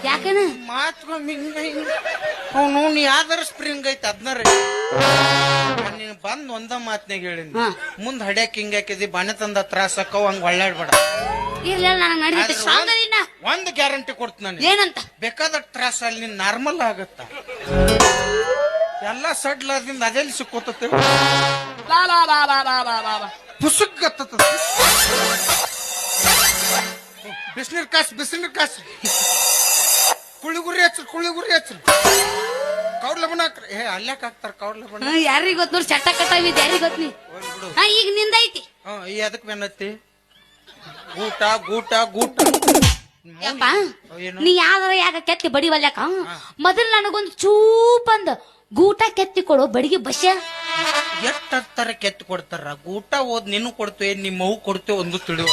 ಯಾಕನ ಮಾತ್ಕೊಮ್ಮೆ ಅವನು ನೀ ಯಾವ್ದಾರ ಸ್ಪ್ರಿಂಗ್ ಐತಿ ಅದ್ನಾರ ನೀನ್ ಬಂದ್ ಒಂದ ಮಾತ್ನಾಗ ಹೇಳಿನಿ ಮುಂದ್ ಹಡ್ಯಾಕ್ ಹಿಂಗ ಹಾಕಿದಿ ಬನೆ ತಂದ ತ್ರಾಸ ಅಕ್ಕವ್ ಹಂಗ ಒಳ್ಳಾಡ್ಬೇಡ. ಇರ್ಲಿಲ್ಲ ನನಗ್ ನಡೀತೈತೆ ಸ್ಟ್ರಾಂಗ್ ಅದೀನ. ಒಂದ್ ಗ್ಯಾರಂಟಿ ಕೊಡ್ತ ನಾನು, ಏನಂತ? ಬೇಕಾದ ತ್ರಾಸ ಅಲ್ಲಿ ನೀನ್ ನಾರ್ಮಲ್ ಆಗತ್ತ. ಎಲ್ಲಾ ಸಡ್ಲದಿಂದ ಅದೆಲ್ಲಿ ಸಿಕ್ಕೋತತೆ ಪುಸುಕ್ ಬಿಸಿನೀರ್ ಕಾಸು ಕುಳಿಗುರಿ ಹಚ್ರು ಕೌಡ್ ಲಬಣ ಹಾಕ್ರಿ. ಅಲ್ಯಾಕ ಹಾಕ್ತಾರ ಕೌಡ್ ಲಬಣ? ಯಾರಿಗ ಗೊತ್ತ ನೋಡಿ, ಚಟ್ಟ ಕಟ್ಟಾವಿದ್ ಯಾರಿಗ ಗೊತ್ತ? ಈಗ ನಿಂದೈತಿ ಅದಕ್ ಬೆನ್ನತ್ತಿ ಗೂಟ ಗೂಟ ಗೂಟ. ಯಪ್ಪ ನೀ ಯಾವ್ದಾರ ಯಾಕ ಕೆತ್ತಿ ಬಡಿವಲ್ಯಾಕ? ಮೊದಲು ನನಗೊಂದು ಚೂಪಂದ ಗೂಟ ಕೆತ್ತಿ ಕೊಡು ಬಡಿಗೆ ಬಸ್ಯ. ಎಷ್ಟಾರ ಕೆತ್ತಿ ಕೊಡ್ತಾರ? ಗೂಟ ಓದ್ ನೀನು ಕೊಡ್ತೇವೆ, ನಿಮ್ಮ ಅವು ಕೊಡ್ತೇವೆ, ಒಂದು ತಿಳಿವ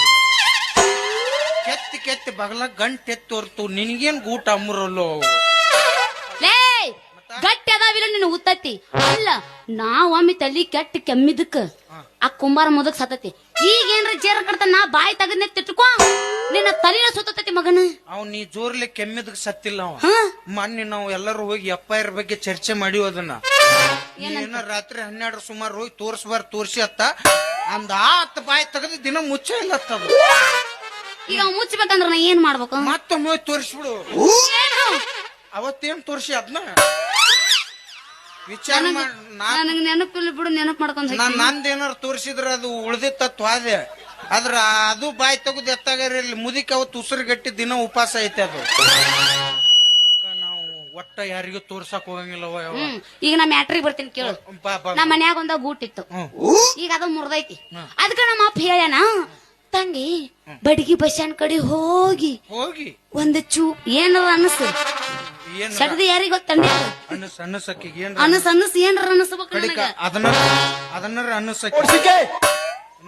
ಕೆತ್ತಿ ಕೆತ್ತಿ ಬಗಲ ಗಂಟೆ ಎತ್ತಿ ಹೊರ್ತು ನಿನ್ಗೇನ್ ಗೂಟ ಅಮ್ಮರಲ್ಲೋ. ಲೇ ಗಟ್ಟಿ ಅದಾವಿಲ್ಲ ನಿನ್ನ ಉತ್ತತ್ತಿ ಅಲ್ಲ. ನಾವೊಮ್ಮೆ ತಲಿ ಕೆಟ್ಟ ಕೆಮ್ಮಿದಕ್ಕ ಆ ಕುಂಬಾರ ಮುದಕ್ ಸತತಿ. ಈಗೇನ್ರ ಜೇರ ಕಡ್ತಾನ, ನಾ ಬಾಯಿ ತಗದ್ನೆ ತಿಟ್ಕೊ, ನಿನ್ನ ತಲಿನ ಸುತ್ತತಿ ಮಗನ. ಅವ್ ನೀ ಜೋರ್ಲೆ ಕೆಮ್ಮಿದಕ್ ಸತ್ತಿಲ್ಲ ಅವ. ಮೊನ್ನೆ ನಾವು ಎಲ್ಲರೂ ಹೋಗಿ FIR ಬಗ್ಗೆ ಚರ್ಚೆ ಮಾಡಿವ್. ಅದನ್ನ ಏನ ರಾತ್ರಿ 12 ಸುಮಾರು ಹೋಗಿ ತೋರ್ಸಿ ಅತ್ತ ಅಂದ ಆತ ಬಾಯಿ ತಗದ ದಿನ ಮುಚ್ಚ ಇಲ್ಲತ್ತದ. ಈಗ ಮುಚ್ಚಬೇಕಂದ್ರ ನಾ ಏನ್ ಮಾಡ್ಬೇಕು? ಮತ್ತೊಮ್ಮೆ ತೋರಿಸ್ಬಿಡು. ಅವತ್ತೇನ್ ತೋರ್ಸಿ ಅದನ್ನ ವಿಚಾರ ನನಗ್ ನೆನಪಿಲ್ಲ ಬಿಡು, ನೆನಪು ಮಾಡ್ಕೊಂಡ್ ನಂದೇನಾರ ತೋರಿಸಿದ್ರ ಅದು ಉಳ್ದಿತ್ತ ಅದೇ. ಆದ್ರ ಅದು ಬಾಯಿ ತಗದ್ ಎತ್ತಾಗ ಮುದಿಕ ಅವತ್ತು ಉಸಿರು ಗಟ್ಟಿ ದಿನ ಉಪವಾಸ ಐತೆ ಅದು. ನಾವು ಒಟ್ಟ ಯಾರಿಗೂ ತೋರ್ಸಕ್ ಹೋಗಂಗಿಲ್ಲವ. ಈಗ ನಾ ಮ್ಯಾಟ್ರಿಗೆ ಬರ್ತೀನಿ ಕೇಳು. ನಮ್ಮ ಮನ್ಯಾಗ ಒಂದ ಗೂಟ್ ಇತ್ತು, ಈಗ ಅದು ಮುರ್ದೈತಿ. ಅದಕ್ಕ ನಮ್ಮ ಅಪ್ಪ ಹೇಳ್ಯಾನ, ತಂಗಿ ಬಡಗಿ ಬಸ್ಯಾನ್ ಕಡೆ ಹೋಗಿ ಒಂದು ಏನಾರ ಅನಸ್ ಸಡ್ದು ಯಾರಿಗ ಗೊತ್ತಂಡಿ ಅನಸ್ ಏನಾರ ಅನಸ್ಬೇಕು ಅದನ್ನ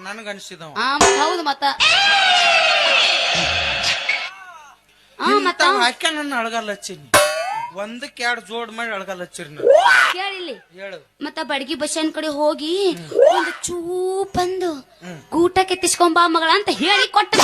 ನನಗ ಅನ್ಸಿದವ. ಹೌದು ಮತ್ತ ಹಾಕ ನನ್ನ ಅಳಗಲ್ಲ ಹಚ್ಚಿನಿ, ಒಂದಕ್ಕೆ 2 ಜೋಡ್ ಮಾಡಿ ಅಳಗಲ್ಲ ಹಚ್ಚಿರಿ. ಕೇಳಿಲ್ಲಿ ಮತ್ತ ಬಡಗಿ ಬಸ್ಯಾನ್ ಕಡೆ ಹೋಗಿ ಒಂದು ಚೂಪಂದು ಗೂಟ ಕೆತ್ತಿಸ್ಕೊಂಬಾ ಮಗಳ ಅಂತ ಹೇಳಿ ಕೊಟ್ಟ.